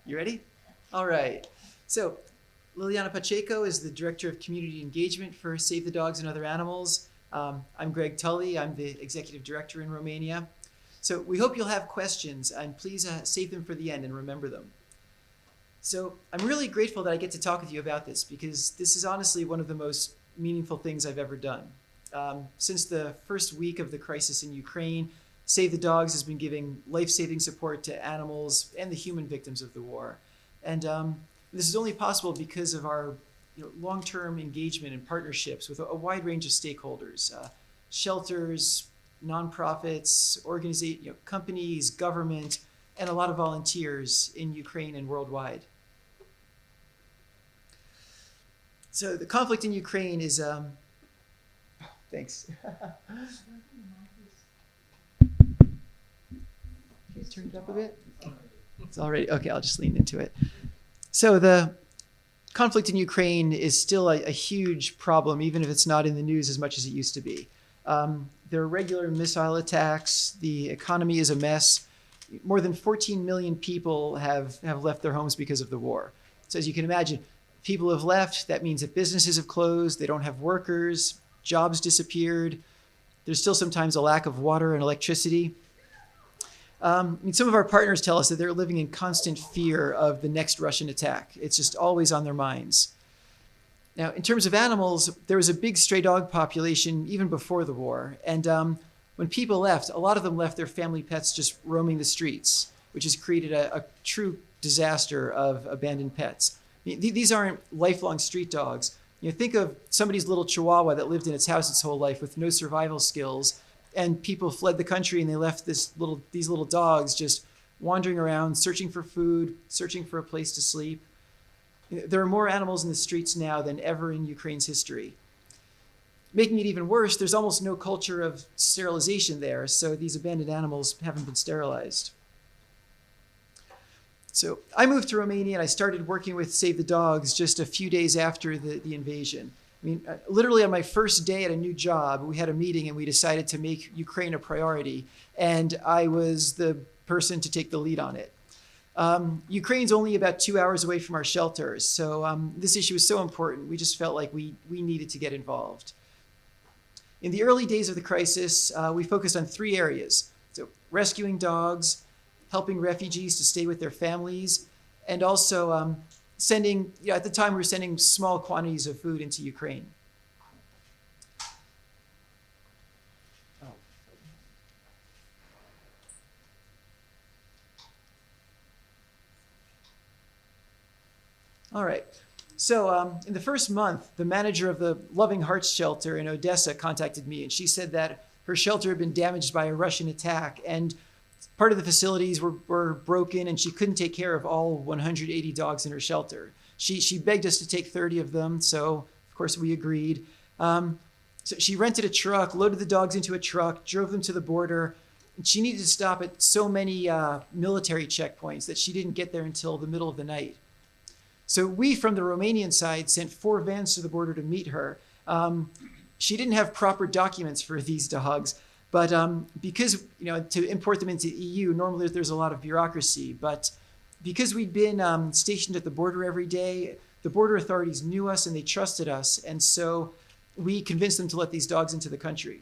You ready? All right. So, Liliana Pacheco is the Director of Community Engagement for Save the Dogs and Other Animals. I'm Gregg Tully. I'm the Executive Director in Romania. So, we hope you'll have questions, and please save them for the end and remember them. So, I'm really grateful that I get to talk with you about this because this is honestly one of the most meaningful things I've ever done. Since the first week of the crisis in Ukraine, Save the Dogs has been giving life-saving support to animals and the human victims of the war. And this is only possible because of our long-term engagement and partnerships with a wide range of stakeholders, shelters, nonprofits, companies, government, and a lot of volunteers in Ukraine and worldwide. So the conflict in Ukraine is, thanks. Can you turn it up a bit? It's already, okay, I'll just lean into it. So the conflict in Ukraine is still a huge problem, even if it's not in the news as much as it used to be. There are regular missile attacks. The economy is a mess. More than 14 million people have left their homes because of the war. So as you can imagine, people have left. That means that businesses have closed. They don't have workers. Jobs disappeared. There's still sometimes a lack of water and electricity. Some of our partners tell us that they're living in constant fear of the next Russian attack. It's just always on their minds. Now, in terms of animals, there was a big stray dog population even before the war. And when people left, a lot of them left their family pets just roaming the streets, which has created a true disaster of abandoned pets. These aren't lifelong street dogs. Think of somebody's little chihuahua that lived in its house its whole life with no survival skills, and people fled the country and they left these little dogs just wandering around, searching for food, searching for a place to sleep. There are more animals in the streets now than ever in Ukraine's history. Making it even worse, there's almost no culture of sterilization there, so these abandoned animals haven't been sterilized. So I moved to Romania and I started working with Save the Dogs just a few days after the invasion. Literally on my first day at a new job, we had a meeting and we decided to make Ukraine a priority. And I was the person to take the lead on it. Ukraine's only about 2 hours away from our shelters. So this issue is so important. We just felt like we needed to get involved. In the early days of the crisis, we focused on 3 areas. So rescuing dogs, helping refugees to stay with their families, and also sending, at the time we were sending small quantities of food into Ukraine. All right. So in the first month, the manager of the Loving Hearts shelter in Odessa contacted me, and she said that her shelter had been damaged by a Russian attack, and part of the facilities were broken, and she couldn't take care of all 180 dogs in her shelter. She begged us to take 30 of them, so of course we agreed. So she rented a truck, loaded the dogs into a truck, drove them to the border. And she needed to stop at so many military checkpoints that she didn't get there until the middle of the night. So we, from the Romanian side, sent 4 vans to the border to meet her. She didn't have proper documents for these dogs, but because, to import them into the EU, normally there's a lot of bureaucracy. But because we'd been stationed at the border every day, the border authorities knew us and they trusted us. And so we convinced them to let these dogs into the country.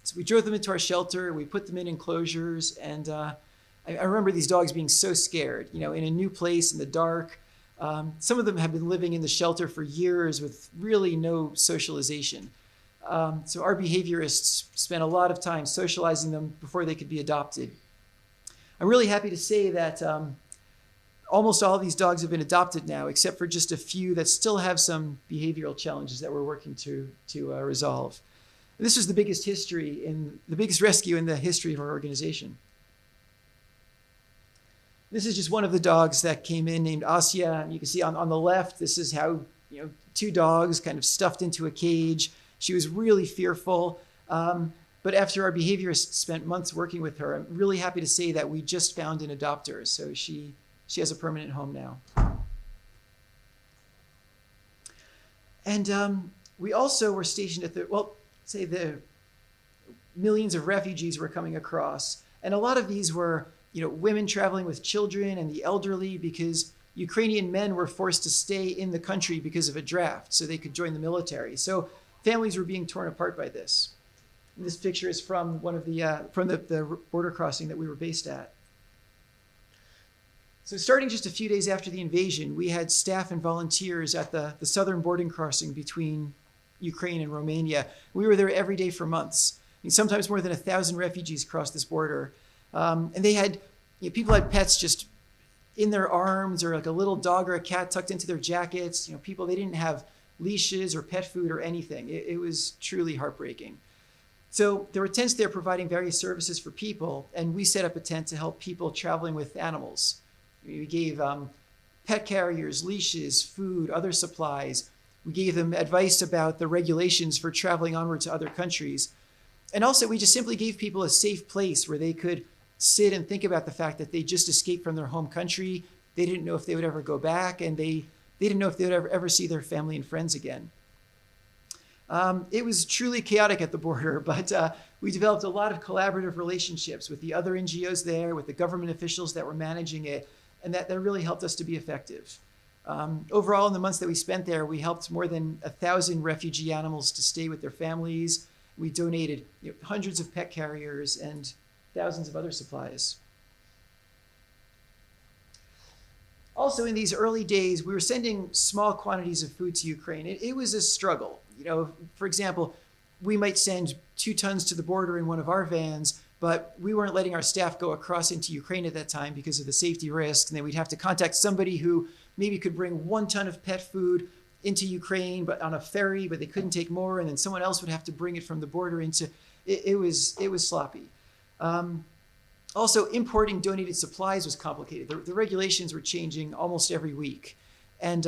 So we drove them into our shelter, we put them in enclosures. And I remember these dogs being so scared, in a new place in the dark. Some of them have been living in the shelter for years with really no socialization. So our behaviorists spent a lot of time socializing them before they could be adopted. I'm really happy to say that almost all of these dogs have been adopted now, except for just a few that still have some behavioral challenges that we're working to resolve. And this was the biggest rescue in the history of our organization. This is just one of the dogs that came in named Asia. You can see on the left, this is how 2 dogs kind of stuffed into a cage. She was really fearful. But after our behaviorists spent months working with her, I'm really happy to say that we just found an adopter. So she has a permanent home now. And we also were stationed at the millions of refugees were coming across. And a lot of these were women traveling with children and the elderly, because Ukrainian men were forced to stay in the country because of a draft so they could join the military. So families were being torn apart by this. And this picture is from one of the border crossing that we were based at. So starting just a few days after the invasion, we had staff and volunteers at the southern border crossing between Ukraine and Romania. We were there every day for months. Sometimes more than 1,000 refugees crossed this border. And they had, people had pets just in their arms, or like a little dog or a cat tucked into their jackets. They didn't have leashes or pet food or anything. It was truly heartbreaking. So there were tents there providing various services for people, and we set up a tent to help people traveling with animals. We gave pet carriers, leashes, food, other supplies. We gave them advice about the regulations for traveling onward to other countries. And also, we just simply gave people a safe place where they could sit and think about the fact that they just escaped from their home country. They didn't know if they would ever go back, and they didn't know if they would ever see their family and friends again. It was truly chaotic at the border, but we developed a lot of collaborative relationships with the other NGOs there, with the government officials that were managing it, and that really helped us to be effective. Overall, in the months that we spent there, we helped more than 1,000 refugee animals to stay with their families. We donated hundreds of pet carriers and thousands of other supplies. Also, in these early days, we were sending small quantities of food to Ukraine. It was a struggle. For example, we might send 2 tons to the border in one of our vans, but we weren't letting our staff go across into Ukraine at that time because of the safety risk. And then we'd have to contact somebody who maybe could bring 1 ton of pet food into Ukraine, but on a ferry, but they couldn't take more. And then someone else would have to bring it from the border into, it was sloppy. Also, importing donated supplies was complicated. The regulations were changing almost every week. And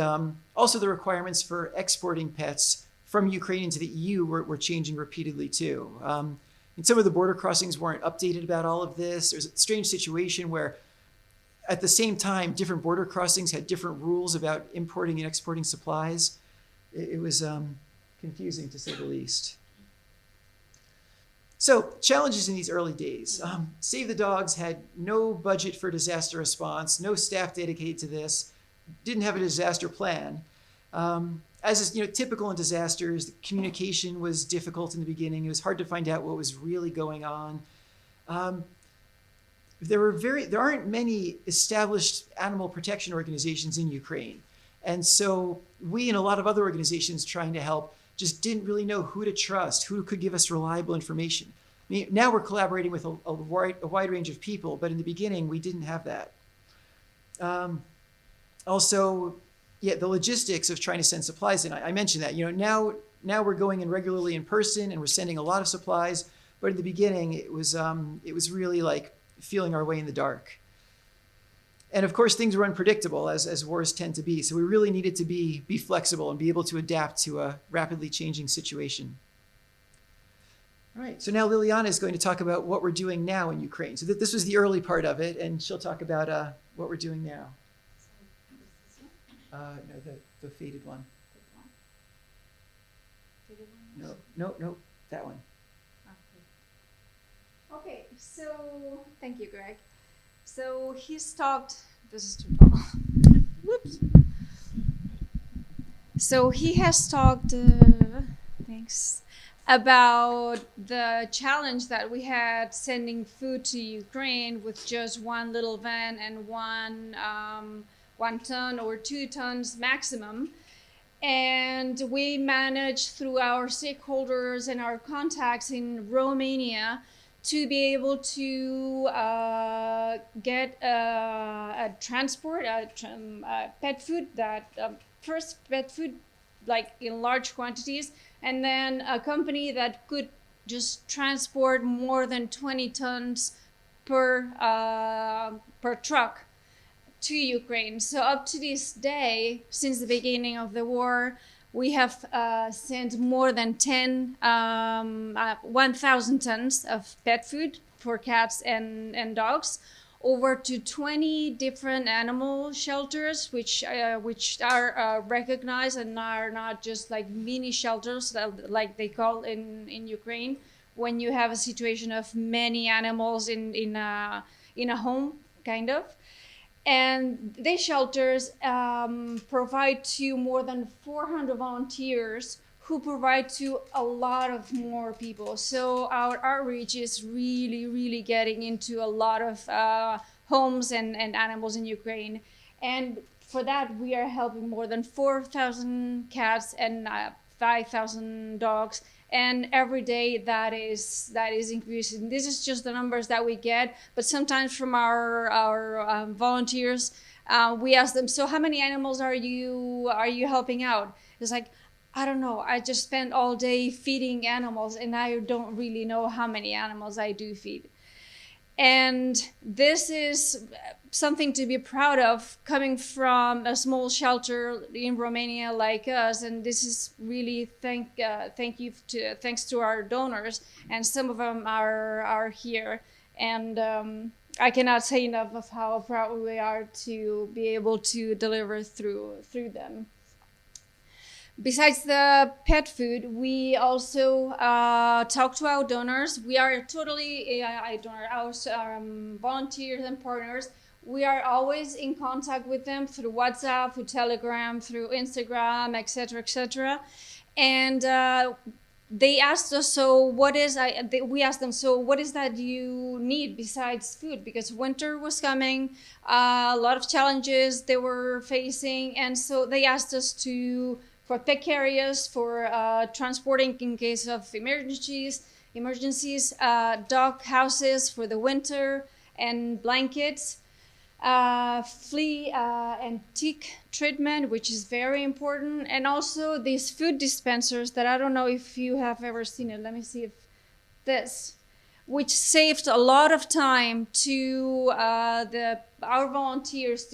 also the requirements for exporting pets from Ukraine into the EU were changing repeatedly too. And some of the border crossings weren't updated about all of this. There's a strange situation where at the same time, different border crossings had different rules about importing and exporting supplies. It was confusing, to say the least. So, challenges in these early days. Save the Dogs had no budget for disaster response, no staff dedicated to this, didn't have a disaster plan. As is typical in disasters, the communication was difficult in the beginning. It was hard to find out what was really going on. There aren't many established animal protection organizations in Ukraine. And so we and a lot of other organizations trying to help just didn't really know who to trust, who could give us reliable information. Now we're collaborating with a wide range of people, but in the beginning, we didn't have that. The logistics of trying to send supplies in, I mentioned that. Now we're going in regularly in person and we're sending a lot of supplies, but in the beginning, it was really like feeling our way in the dark. And of course, things were unpredictable, as wars tend to be. So we really needed to be flexible and be able to adapt to a rapidly changing situation. All right, so now Liliana is going to talk about what we're doing now in Ukraine. So this was the early part of it, and she'll talk about what we're doing now. No, the faded one. No, that one. Okay, so thank you, Greg. So he's talked, this is too tall. Whoops. So he has talked, thanks, about the challenge that we had sending food to Ukraine with just one little van and one ton or 2 tons maximum. And we managed through our stakeholders and our contacts in Romania to be able to get a transport, pet food, first pet food, like in large quantities, and then a company that could just transport more than 20 tons per truck to Ukraine. So up to this day, since the beginning of the war, we have sent more than 1,000 tons of pet food for cats and dogs over to 20 different animal shelters, which are recognized and are not just like mini shelters like they call in Ukraine when you have a situation of many animals in in a home, kind of. And these shelters provide to more than 400 volunteers who provide to a lot of more people. So our outreach is really, really getting into a lot of homes and animals in Ukraine. And for that, we are helping more than 4,000 cats and 5,000 dogs. And every day that is increasing. This is just the numbers that we get, but sometimes from our volunteers, we ask them, so how many animals are you helping out? It's like, I don't know, I just spend all day feeding animals and I don't really know how many animals I do feed. And this is something to be proud of, coming from a small shelter in Romania like us. And this is really thanks to our donors, and some of them are here. And I cannot say enough of how proud we are to be able to deliver through them. Besides the pet food, we also talk to our donors. We are totally our volunteers and partners. We are always in contact with them through WhatsApp, through Telegram, through Instagram, etc., etc. And they asked us, we asked them, so what is that you need besides food? Because winter was coming, a lot of challenges they were facing, and so they asked us for pet carriers, for transporting in case of emergencies, dog houses for the winter, and blankets, flea and tick treatment, which is very important, and also these food dispensers that I don't know if you have ever seen it. Let me see if this, which saved a lot of time to our volunteers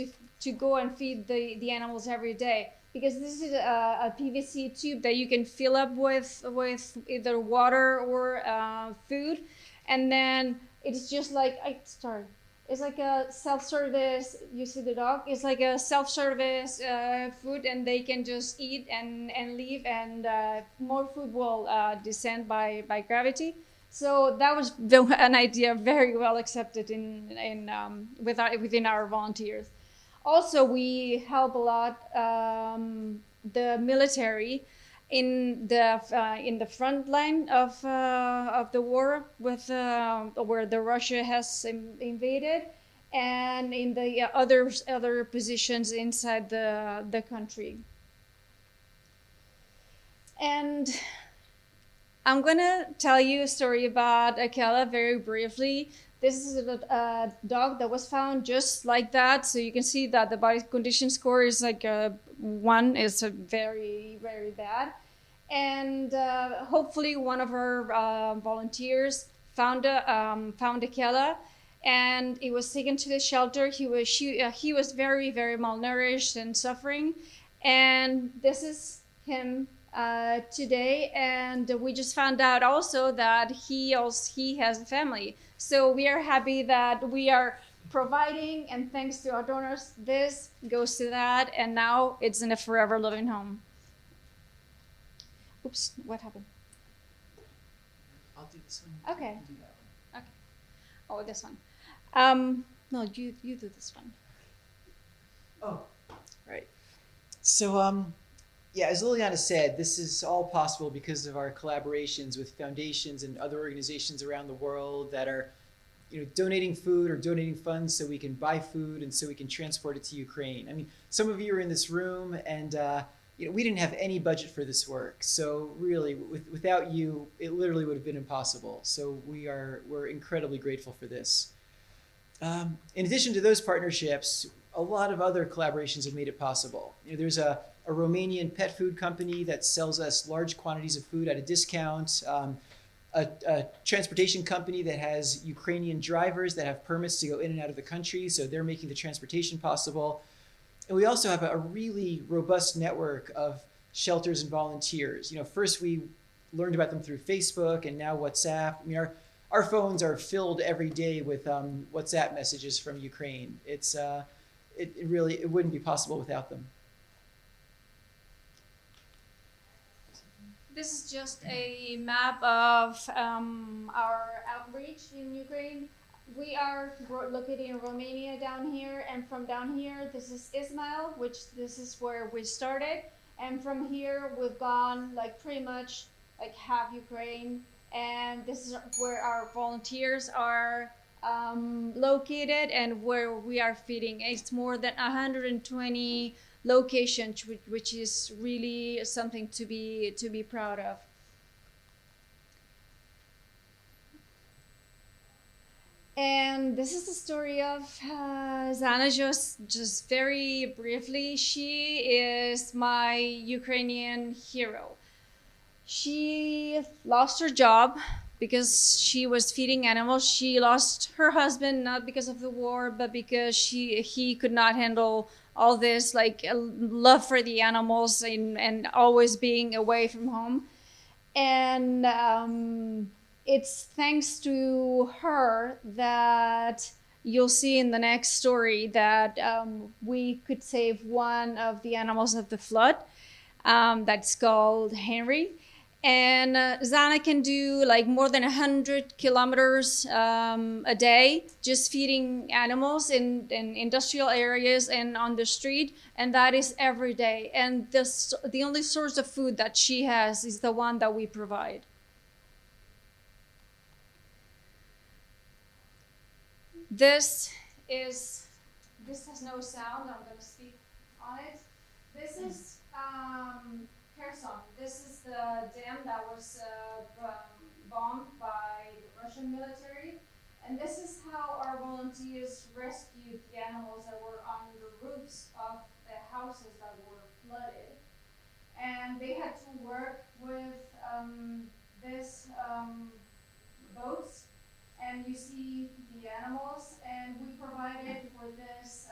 to go and feed the animals every day. Because this is a PVC tube that you can fill up with either water or food, and then it's just like it's like a self-service. You see the dog? It's like a self-service food, and they can just eat and leave, and more food will descend by gravity. So that was an idea very well accepted within our volunteers. Also, we help a lot the military in the front line of the war with where the Russia has invaded, and in the other positions inside the country. And I'm gonna tell you a story about Akela very briefly. This is a dog that was found just like that. So you can see that the body condition score is like a 1. It's a very, very bad. And hopefully one of our volunteers found Akela, and it was taken to the shelter. He was very, very malnourished and suffering. And this is him today, and we just found out also that he has a family. So we are happy that we are providing, and thanks to our donors, this goes to that, and now it's in a forever living home. Oops, what happened? I'll do this one. Okay. You do that one. Okay. Oh, this one. No, you do this one. Oh, right. So, yeah, as Liliana said, this is all possible because of our collaborations with foundations and other organizations around the world that are, donating food or donating funds so we can buy food and so we can transport it to Ukraine. I mean, some of you are in this room, and we didn't have any budget for this work. So really, without you, it literally would have been impossible. So we're incredibly grateful for this. In addition to those partnerships, a lot of other collaborations have made it possible. There's a Romanian pet food company that sells us large quantities of food at a discount, a transportation company that has Ukrainian drivers that have permits to go in and out of the country, so they're making the transportation possible. And we also have a really robust network of shelters and volunteers. First we learned about them through Facebook, and now WhatsApp. I mean, our phones are filled every day with WhatsApp messages from Ukraine. It wouldn't be possible without them. This is just a map of our outreach in Ukraine. We are located in Romania down here, and from down here, this is Ismail, which this is where we started. And from here, we've gone like pretty much like half Ukraine, and this is where our volunteers are located and where we are feeding. It's more than 120 locations, which is really something to be proud of. And this is the story of Zana. Just very briefly, she is my Ukrainian hero. She lost her job because she was feeding animals. She lost her husband not because of the war, but because he could not handle all this like love for the animals and always being away from home. And it's thanks to her that you'll see in the next story that we could save one of the animals of the flood. That's called Henry. And Zana can do like more than 100 kilometers a day just feeding animals in industrial areas and on the street. And that is every day. And the only source of food that she has is the one that we provide. This has no sound. I'm going to speak on it. This is Kherson. This is the dam that was bombed by the Russian military. And this is how our volunteers rescued the animals that were on the roofs of the houses that were flooded. And they had to work with this boats. And you see the animals, and we provided for this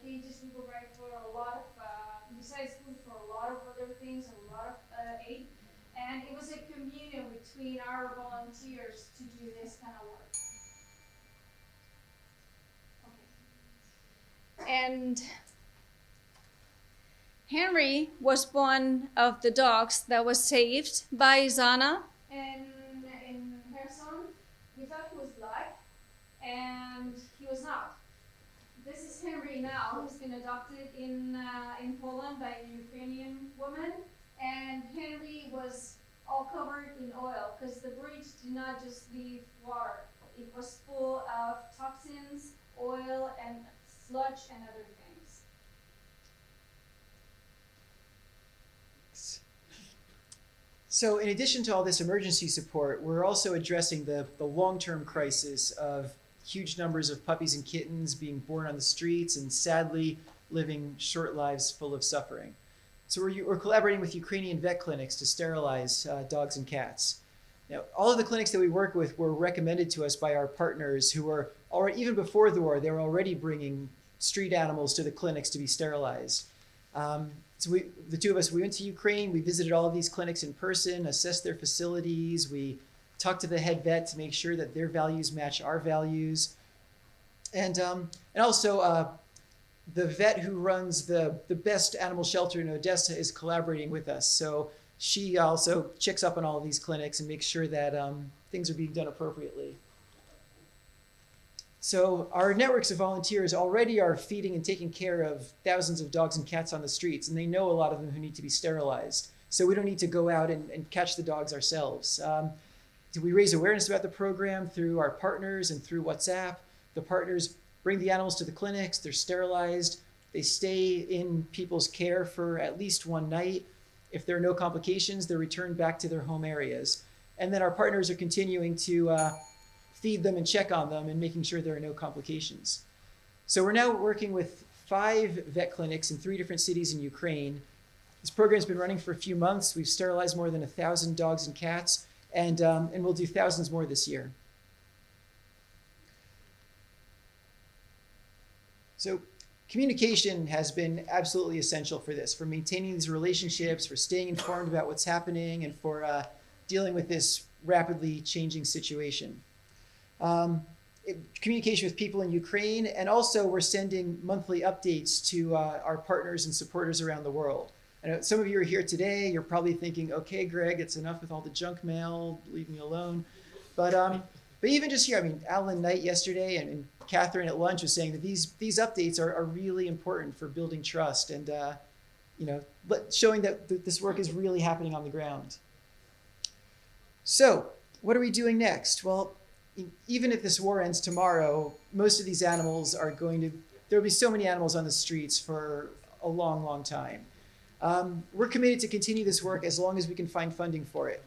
cages. We provide for a lot of, besides food, for a lot of other things, a lot of aid. And it was a communion between our volunteers to do this kind of work. Okay. And Henry was one of the dogs that was saved by Zana in Kherson. We thought he was black, and he was not. This is Henry now. He's been adopted in Poland by a Ukrainian woman, and Henry was all covered in oil because the bridge did not just leave water. It was full of toxins, oil, and sludge and other things. So in addition to all this emergency support, we're also addressing the long-term crisis of huge numbers of puppies and kittens being born on the streets and sadly living short lives full of suffering. So we're collaborating with Ukrainian vet clinics to sterilize dogs and cats. Now, all of the clinics that we work with were recommended to us by our partners who were already, even before the war, they were already bringing street animals to the clinics to be sterilized. So the two of us, we went to Ukraine, we visited all of these clinics in person, assessed their facilities, we talked to the head vet to make sure that their values match our values. And also the vet who runs the best animal shelter in Odessa is collaborating with us. So she also checks up on all of these clinics and makes sure that things are being done appropriately. So our networks of volunteers already are feeding and taking care of thousands of dogs and cats on the streets, and they know a lot of them who need to be sterilized. So we don't need to go out and catch the dogs ourselves. We raise awareness about the program through our partners and through WhatsApp. The partners bring the animals to the clinics, they're sterilized, they stay in people's care for at least one night. If there are no complications, they're returned back to their home areas. And then our partners are continuing to feed them and check on them and making sure there are no complications. So we're now working with 5 vet clinics in 3 different cities in Ukraine. This program's been running for a few months. We've sterilized more than 1,000 dogs and cats, and we'll do thousands more this year. So communication has been absolutely essential for this, for maintaining these relationships, for staying informed about what's happening, and for dealing with this rapidly changing situation. Communication with people in Ukraine, and also we're sending monthly updates to our partners and supporters around the world. I know some of you are here today, you're probably thinking, okay, Gregg, it's enough with all the junk mail, leave me alone. But But even just here, I mean, Alan Knight yesterday and Catherine at lunch was saying that these updates are really important for building trust and showing that this work is really happening on the ground. So, what are we doing next? Well, even if this war ends tomorrow, most of these animals are there'll be so many animals on the streets for a long, long time. We're committed to continue this work as long as we can find funding for it.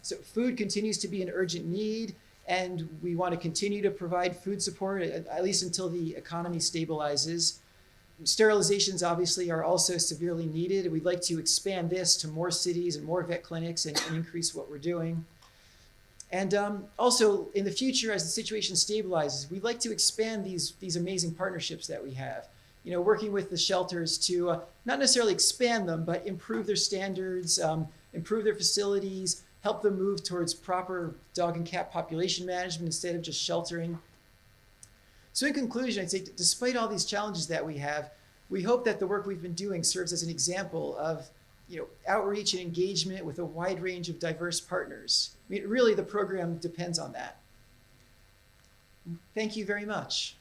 So food continues to be an urgent need, and we want to continue to provide food support, at least until the economy stabilizes. Sterilizations obviously are also severely needed. We'd like to expand this to more cities and more vet clinics and increase what we're doing. And also, in the future, as the situation stabilizes, we'd like to expand these amazing partnerships that we have. Working with the shelters to not necessarily expand them, but improve their standards, improve their facilities, help them move towards proper dog and cat population management instead of just sheltering. So in conclusion, I'd say despite all these challenges that we have, we hope that the work we've been doing serves as an example of outreach and engagement with a wide range of diverse partners. I mean, really, the program depends on that. Thank you very much.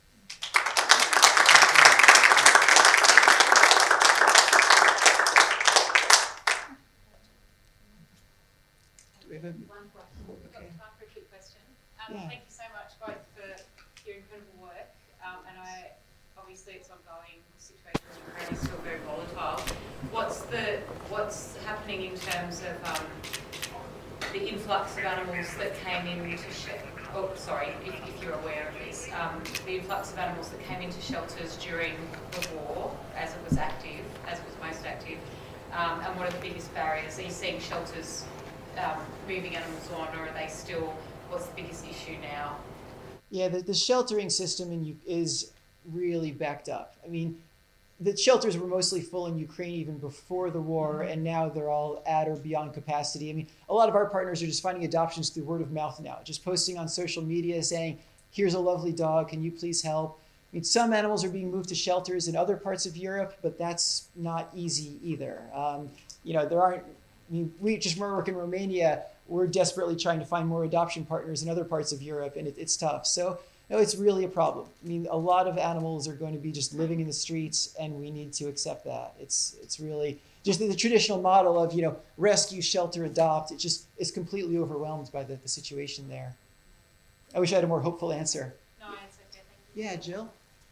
Do we have one question? We've got time for a quick question. Yeah. Thank you so much both for your incredible work. And obviously it's ongoing. The situation in Ukraine is still very volatile. What's happening in terms of the influx of animals that came into if you're aware of this, the influx of animals that came into shelters during the war, as it was most active, and what are the biggest barriers? Are you seeing shelters moving animals on, or are they still? What's the biggest issue now? Yeah, the sheltering system is really backed up. I mean, the shelters were mostly full in Ukraine even before the war, and now they're all at or beyond capacity. I mean, a lot of our partners are just finding adoptions through word of mouth now, just posting on social media saying, here's a lovely dog, can you please help? I mean, some animals are being moved to shelters in other parts of Europe, but that's not easy either. We just work in Romania, we're desperately trying to find more adoption partners in other parts of Europe, and it's tough. So it's really a problem. I mean, a lot of animals are going to be just living in the streets, and we need to accept that. It's really just the traditional model of rescue, shelter, adopt. It's completely overwhelmed by the situation there. I wish I had a more hopeful answer. No, it's okay. Thank you. Yeah, Jill.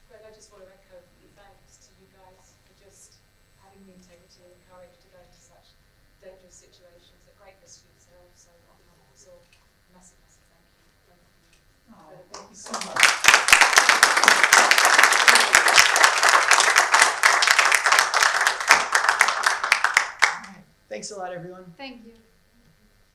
Greg, I just want to echo the thanks to you guys for just having the integrity and courage to go into such dangerous situations at great risk for yourselves. So on behalf of us all, a massive, massive thank you. Thank you so much. Thanks a lot, everyone. Thank you.